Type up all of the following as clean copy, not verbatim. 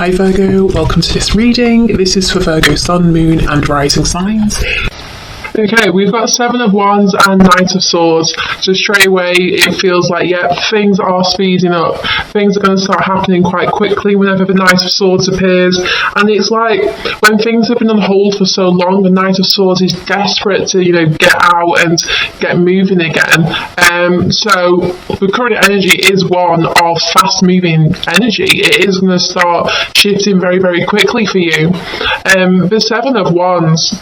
Hi Virgo, welcome to this reading. This is for Virgo Sun, Moon and Rising signs. Okay, we've got Seven of Wands and Knight of Swords. So straight away, it feels like, things are speeding up. Things are going to start happening quite quickly whenever the Knight of Swords appears. And it's like, when things have been on hold for so long, the Knight of Swords is desperate to, get out and get moving again. So the current energy is one of fast-moving energy. It is going to start shifting very, very quickly for you. The Seven of Wands,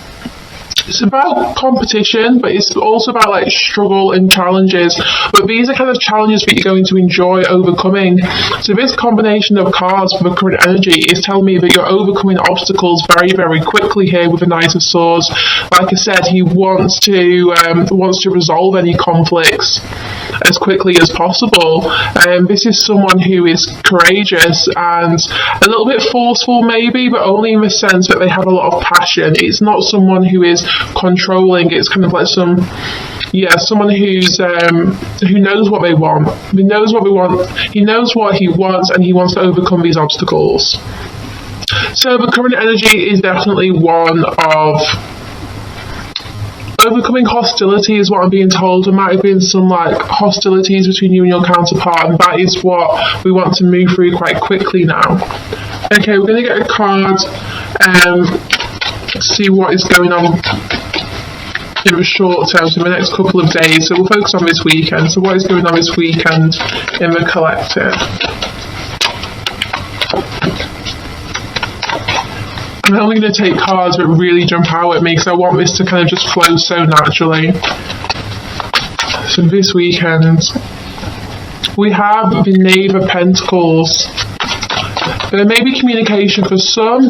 it's about competition, but it's also about struggle and challenges. But these are kind of challenges that you're going to enjoy overcoming. So this combination of cards for the current energy is telling me that you're overcoming obstacles very, very quickly here with the Knight of Swords. Like I said, he wants to resolve any conflicts as quickly as possible. This is someone who is courageous and a little bit forceful maybe, but only in the sense that they have a lot of passion. It's not someone who is controlling. It's kind of like someone who's who knows what they want. He knows what they want. He knows what he wants, and he wants to overcome these obstacles. So the current energy is definitely one of overcoming hostility, is what I'm being told. There might have been some hostilities between you and your counterpart, and that is what we want to move through quite quickly now. Okay, we're going to get a card. See what is going on in the short term, so in the next couple of days. So we'll focus on this weekend. So what is going on this weekend in the collective? I'm only going to take cards that really jump out at me because I want this to kind of just flow so naturally. So this weekend we have the Knave of Pentacles. There may be communication for some.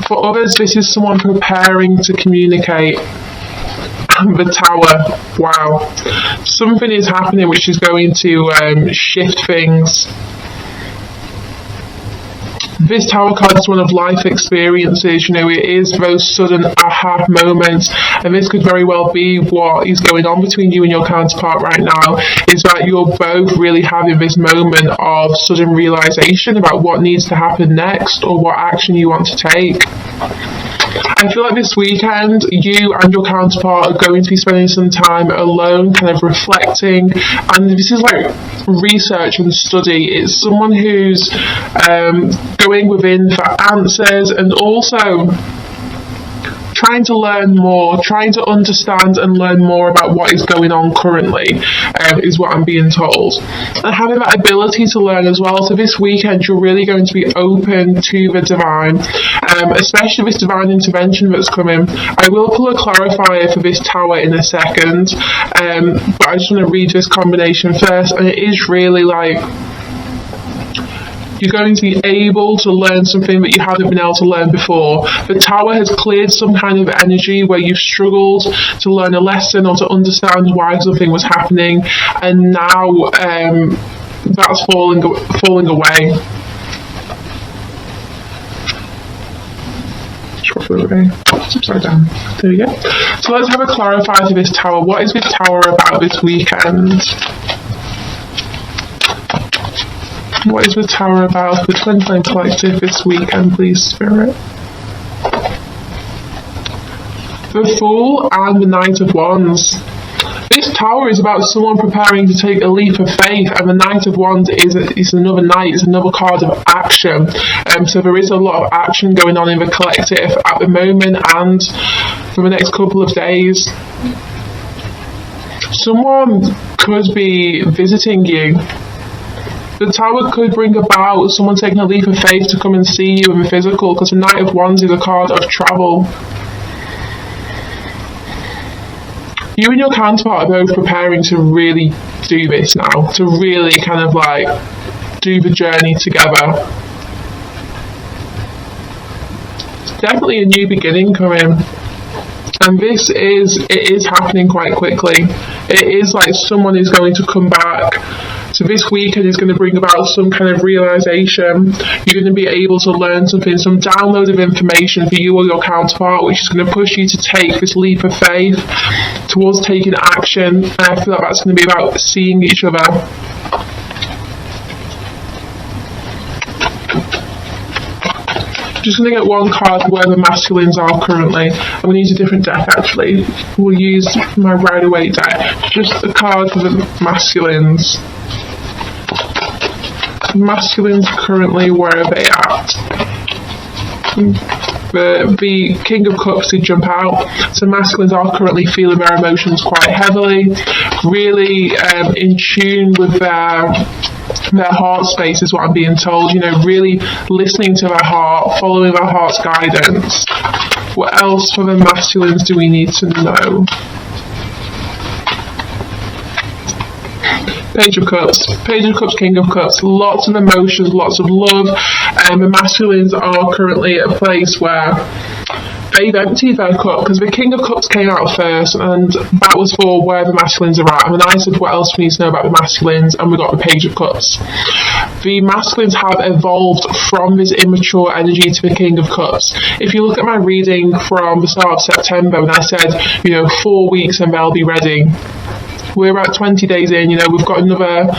For others, this is someone preparing to communicate. The Tower. Wow. Something is happening which is going to shift things. This Tower card is one of life experiences. It is those sudden aha moments, and this could very well be what is going on between you and your counterpart right now, is that you're both really having this moment of sudden realization about what needs to happen next or what action you want to take. I feel like this weekend, you and your counterpart are going to be spending some time alone, kind of reflecting, and this is research and study. It's someone who's going within for answers and also trying to learn more, trying to understand and learn more about what is going on currently, is what I'm being told. And having that ability to learn as well. So this weekend, you're really going to be open to the divine, especially this divine intervention that's coming. I will pull a clarifier for this Tower in a second, but I just want to read this combination first, and it is really you're going to be able to learn something that you haven't been able to learn before. The Tower has cleared some kind of energy where you've struggled to learn a lesson or to understand why something was happening, and now that's falling away. It's upside down. There we go. So let's have a clarifier for this Tower. What is this Tower about this weekend? What is the Tower about for the Twin Flame Collective this weekend, please, Spirit? The Fool and the Knight of Wands. This Tower is about someone preparing to take a leap of faith, and the Knight of Wands is another knight, it's another card of action. So there is a lot of action going on in the collective at the moment and for the next couple of days. Someone could be visiting you. The Tower could bring about someone taking a leap of faith to come and see you in the physical, because the Knight of Wands is a card of travel. You and your counterpart are both preparing to really do this now, to really kind of do the journey together. It's definitely a new beginning coming. And it is happening quite quickly. It is like someone is going to come back. So this weekend is going to bring about some kind of realization. You're going to be able to learn something, some download of information for you or your counterpart, which is going to push you to take this leap of faith towards taking action. And I feel like that's going to be about seeing each other. Just going to get one card where the masculines are currently. I'm going to use a different deck actually. We'll use my Rider-Waite deck. Just the card for the masculines. Masculines currently, where are they at? The King of Cups did jump out. So masculines are currently feeling their emotions quite heavily, really in tune with their heart space is what I'm being told, you know, really listening to their heart, following their heart's guidance. What else for the masculines do we need to know? Page of Cups, King of Cups, lots of emotions, lots of love. The masculines are currently at a place where they've emptied their cup, because the King of Cups came out first, and that was for where the masculines are at. And then I said, what else we need to know about the masculines? And we got the Page of Cups. The masculines have evolved from this immature energy to the King of Cups. If you look at my reading from the start of September, when I said, you know, 4 weeks and they'll be ready, we're about 20 days in, you know, we've got another,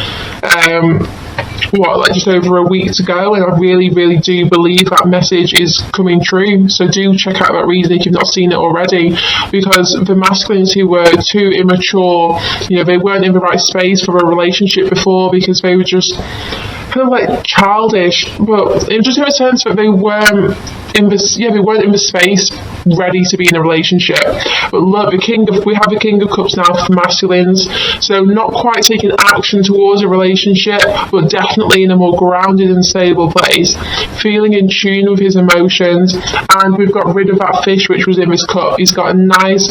just over a week to go, and I really, really do believe that message is coming true. So do check out that reading if you've not seen it already, because the masculines who were too immature, you know, they weren't in the right space for a relationship before, because they were just kind of like childish, but it just in a sense that they weren't in this, they weren't in the space ready to be in a relationship. But look, we have the King of Cups now for masculines, so not quite taking action towards a relationship, but definitely in a more grounded and stable place, feeling in tune with his emotions. And we've got rid of that fish which was in his cup. He's got a nice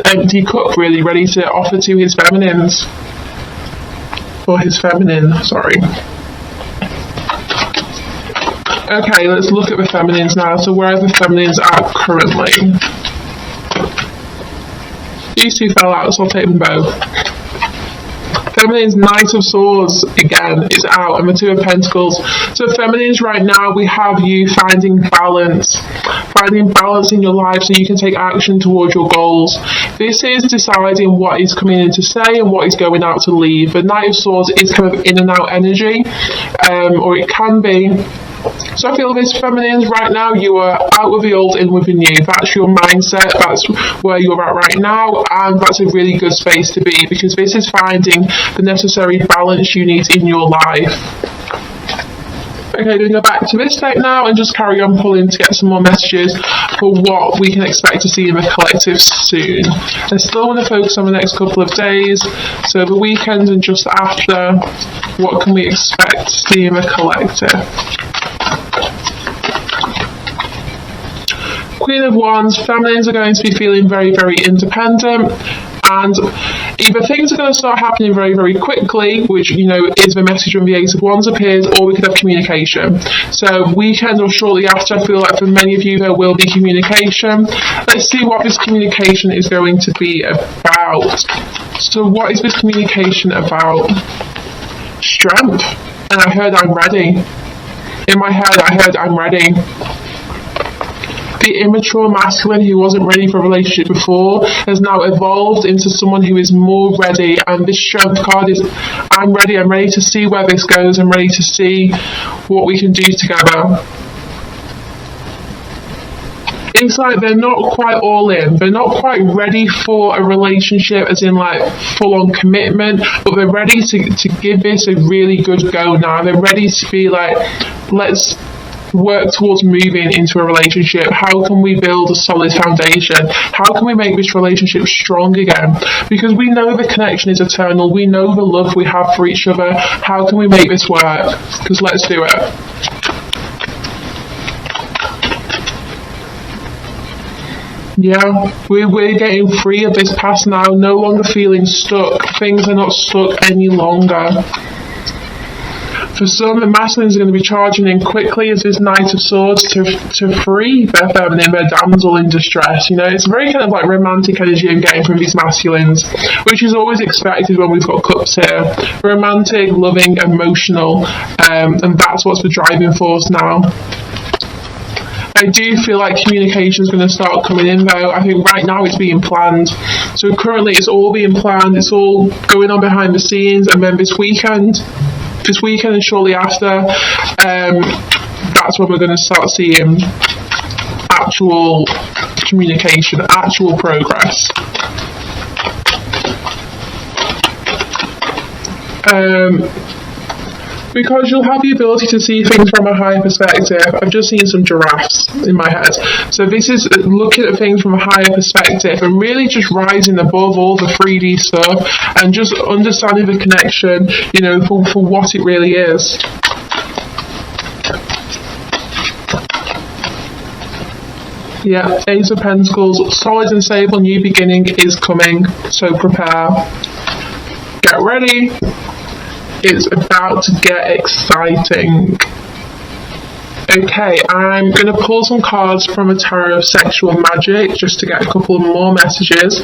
empty cup, really ready to offer to his feminines. For his feminine, sorry. Okay, let's look at the feminines now. So where are the feminines at currently? These two fell out, so I'll take them both. Feminines, Knight of Swords, again, is out, and the Two of Pentacles. So feminines, right now, we have you finding balance in your life so you can take action towards your goals. This is deciding what is coming in to say and what is going out to leave. The Knight of Swords is kind of in and out energy, or it can be. So I feel this feminines right now, you are out with the old, in with the new. That's your mindset, that's where you're at right now, and that's a really good space to be, because this is finding the necessary balance you need in your life. Okay, going to go back to this deck now and just carry on pulling to get some more messages for what we can expect to see in the collective soon. I still want to focus on the next couple of days, so the weekend and just after, what can we expect to see in the collective? Queen of Wands, feminines are going to be feeling very, very independent, and either things are going to start happening very, very quickly, which, you know, is the message when the Ace of Wands appears, or we could have communication. So weekend or shortly after, I feel like for many of you there will be communication. Let's see what this communication is going to be about. So what is this communication about? Strength. And I heard I'm ready. In my head, I heard I'm ready. The immature masculine who wasn't ready for a relationship before has now evolved into someone who is more ready, and this strength card is I'm ready to see where this goes, I'm ready to see what we can do together. It's like they're not quite all in, they're not quite ready for a relationship as in like full-on commitment, but they're ready to give this a really good go now. They're ready to be like, let's work towards moving into a relationship. How can we build a solid foundation? How can we make this relationship strong again? Because we know the connection is eternal. We know the love we have for each other. How can we make this work? Because let's do it. Yeah, we're getting free of this past now, no longer feeling stuck. Things are not stuck any longer. For some, the masculines are going to be charging in quickly as this Knight of Swords to free their feminine, their damsel in distress. You know, it's very kind of like romantic energy I'm getting from these masculines, which is always expected when we've got cups here. Romantic, loving, emotional, and that's what's the driving force now. I do feel like communication is going to start coming in though. I think right now it's being planned. So currently it's all being planned, it's all going on behind the scenes, and then this weekend and shortly after, that's when we're going to start seeing actual communication, actual progress. Because you'll have the ability to see things from a higher perspective. I've just seen some giraffes in my head. So this is looking at things from a higher perspective and really just rising above all the 3D stuff and just understanding the connection, you know, for what it really is. Yeah, Ace of Pentacles, solid and stable new beginning is coming, so prepare. Get ready. It's about to get exciting. Okay, I'm going to pull some cards from a tarot of sexual magic just to get a couple more messages.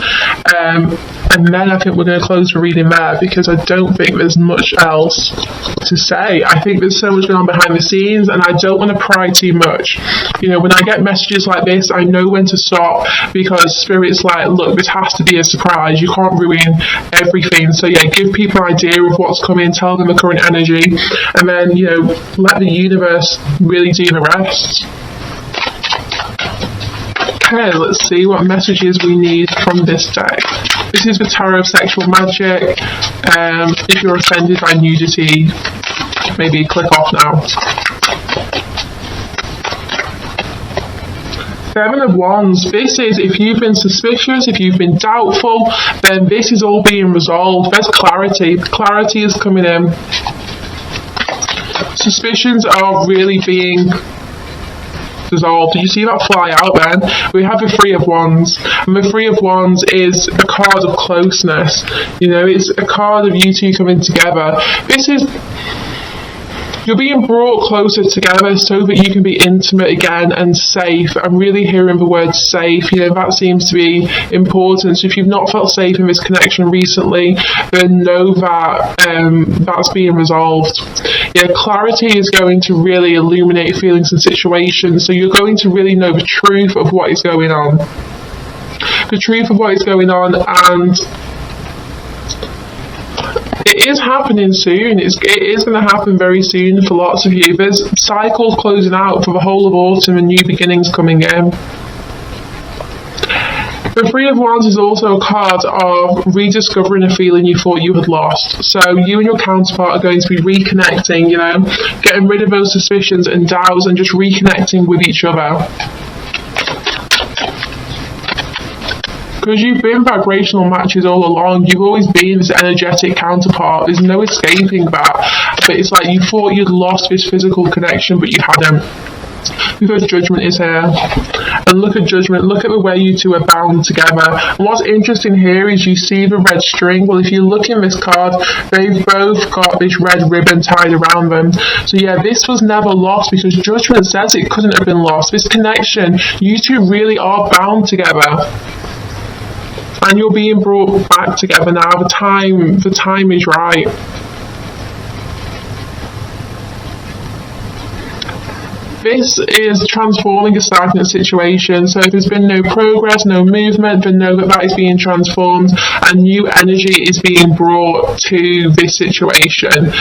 And then I think we're going to close the reading there because I don't think there's much else to say. I think there's so much going on behind the scenes and I don't want to pry too much. You know, when I get messages like this, I know when to stop because Spirit's like, look, this has to be a surprise. You can't ruin everything. So yeah, give people an idea of what's coming, tell them the current energy, and then, you know, let the universe really do the rest. Okay, let's see what messages we need from this deck. This is the Tarot of Sexual Magic. If you're offended by nudity, maybe click off now. Seven of Wands. This is if you've been suspicious, if you've been doubtful, then this is all being resolved. There's clarity. Clarity is coming in. Suspicions are really being dissolved. Did you see that fly out then? We have the Three of Wands, and the Three of Wands is a card of closeness. You know, it's a card of you two coming together. This is, you're being brought closer together so that you can be intimate again and safe. I'm really hearing the word safe. You know, that seems to be important. So if you've not felt safe in this connection recently, then know that that's being resolved. Yeah, clarity is going to really illuminate feelings and situations. So you're going to really know the truth of what is going on. The truth of what is going on, and it is happening soon. It is going to happen very soon for lots of you. There's cycles closing out for the whole of autumn and new beginnings coming in. The Three of Wands is also a card of rediscovering a feeling you thought you had lost. So you and your counterpart are going to be reconnecting, you know, getting rid of those suspicions and doubts and just reconnecting with each other. Because you've been vibrational matches all along, you've always been this energetic counterpart, there's no escaping that. But it's like you thought you'd lost this physical connection, but you hadn't. Because Judgment is here. And look at Judgment, look at the way you two are bound together. And what's interesting here is you see the red string. Well, if you look in this card, they've both got this red ribbon tied around them. So yeah, this was never lost because Judgment says it couldn't have been lost. This connection, you two really are bound together. And you're being brought back together now. The time is right. This is transforming a stagnant situation. So if there's been no progress, no movement, then know that that is being transformed and new energy is being brought to this situation.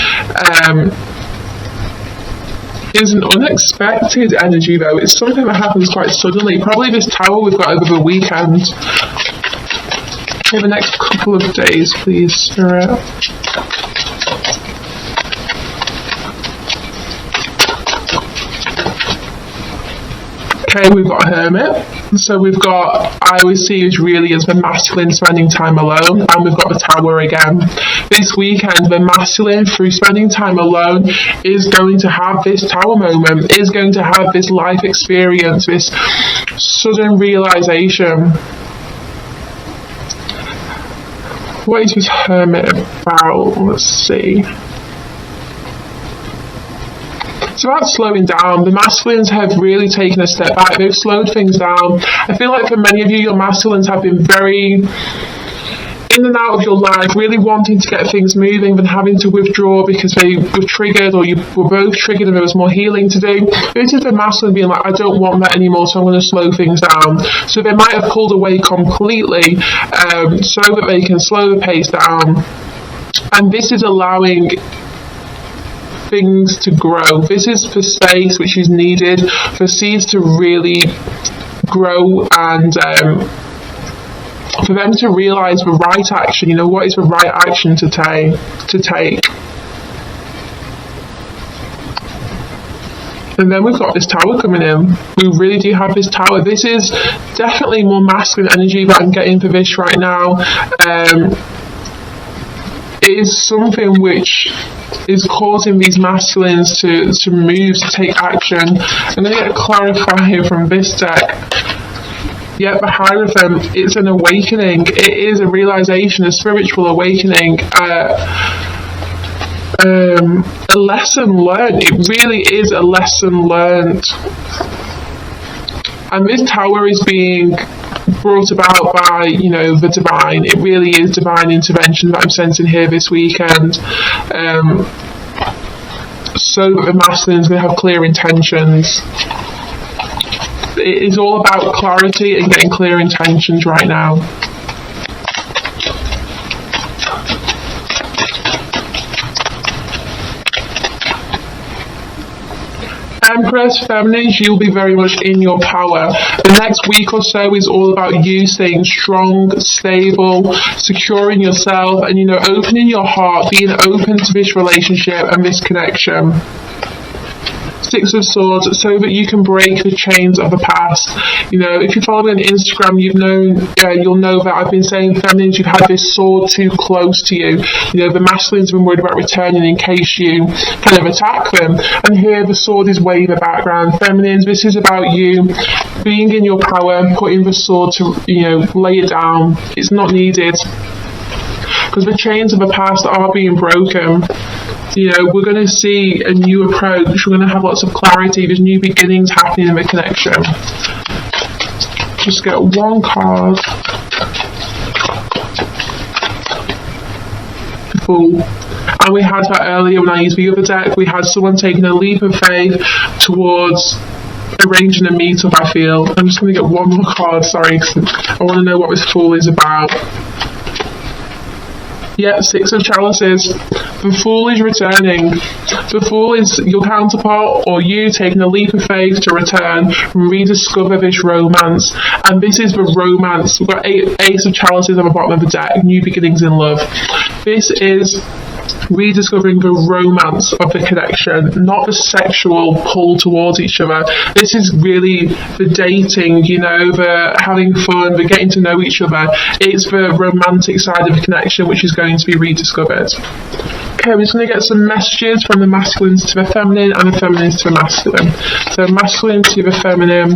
It's an unexpected energy though. It's something that happens quite suddenly. Probably this tower we've got over the weekend. Okay, the next couple of days, please, Spirit. Okay, we've got Hermit. So we've got, I always see it really as the masculine spending time alone, and we've got the Tower again. This weekend, the masculine, through spending time alone, is going to have this Tower moment, is going to have this life experience, this sudden realization. What is this Hermit about? Let's see. It's about slowing down. The masculines have really taken a step back. They've slowed things down. I feel like for many of you, your masculines have been very in and out of your life, really wanting to get things moving, then having to withdraw because they were triggered, or you were both triggered and there was more healing to do. This is the masculine being like, I don't want that anymore, so I'm going to slow things down. So they might have pulled away completely so that they can slow the pace down. And this is allowing things to grow. This is for space, which is needed for seeds to really grow, and for them to realise the right action. What is the right action to take. And then we've got this Tower coming in. We really do have this Tower. This is definitely more masculine energy that I'm getting for this right now. It is something which is causing these masculines to move, to take action. I'm going to get a clarifier from this deck. Yeah, the Hierophant, it's an awakening. It is a realisation, a spiritual awakening. A lesson learned. It really is a lesson learned. And this Tower is being brought about by, the divine. It really is divine intervention that I'm sensing here this weekend. So that the masculine is going to have clear intentions. It is all about clarity and getting clear intentions right now. Empress, feminines, you'll be very much in your power. The next week or so is all about you staying strong, stable, securing yourself, and opening your heart, being open to this relationship and this connection. Six of Swords, so that you can break the chains of the past. If you follow me on Instagram, you'll know that I've been saying, feminines, you've had this sword too close to you. The masculines have been worried about returning in case you kind of attack them. And here the sword is way in the background. Feminines, this is about you being in your power, putting the sword to, lay it down. It's not needed. Because the chains of the past are being broken. We're going to see a new approach. We're going to have lots of clarity. There's new beginnings happening in the connection. Just get one card. Fool. And we had that earlier when I used the other deck. We had someone taking a leap of faith towards arranging a meet-up, I feel. I'm just going to get one more card, sorry, because I want to know what this Fool is about. Yeah, Six of Chalices. The Fool is returning. The Fool is your counterpart, or you taking a leap of faith to return and rediscover this romance. And this is the romance. We've got Ace of Chalices on the bottom of the deck. New beginnings in love. This is rediscovering the romance of the connection, not the sexual pull towards each other. This is really the dating, the having fun, the getting to know each other. It's the romantic side of the connection which is going to be rediscovered. Okay, we're just going to get some messages from the masculines to the feminine and the feminines to the masculine. So masculine to the feminine.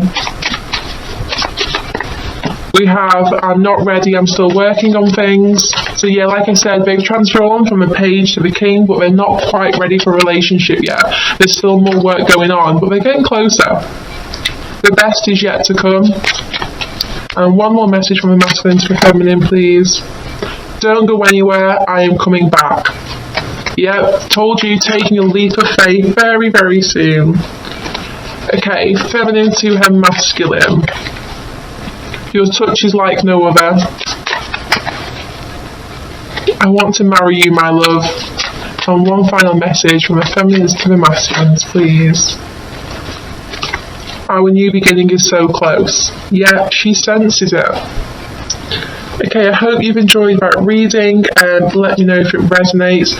We have, I'm not ready, I'm still working on things. So yeah, like I said, they've transformed from the Page to the King, but they're not quite ready for a relationship yet. There's still more work going on, but they're getting closer. The best is yet to come. And one more message from the masculine to the feminine, please. Don't go anywhere, I am coming back. Yep, told you, taking a leap of faith very, very soon. Okay, feminine to her masculine. Your touch is like no other. I want to marry you, my love. And one final message from the feminines to the masculines, please. Our new beginning is so close. Yeah, she senses it. Okay, I hope you've enjoyed that reading, and let me know if it resonates.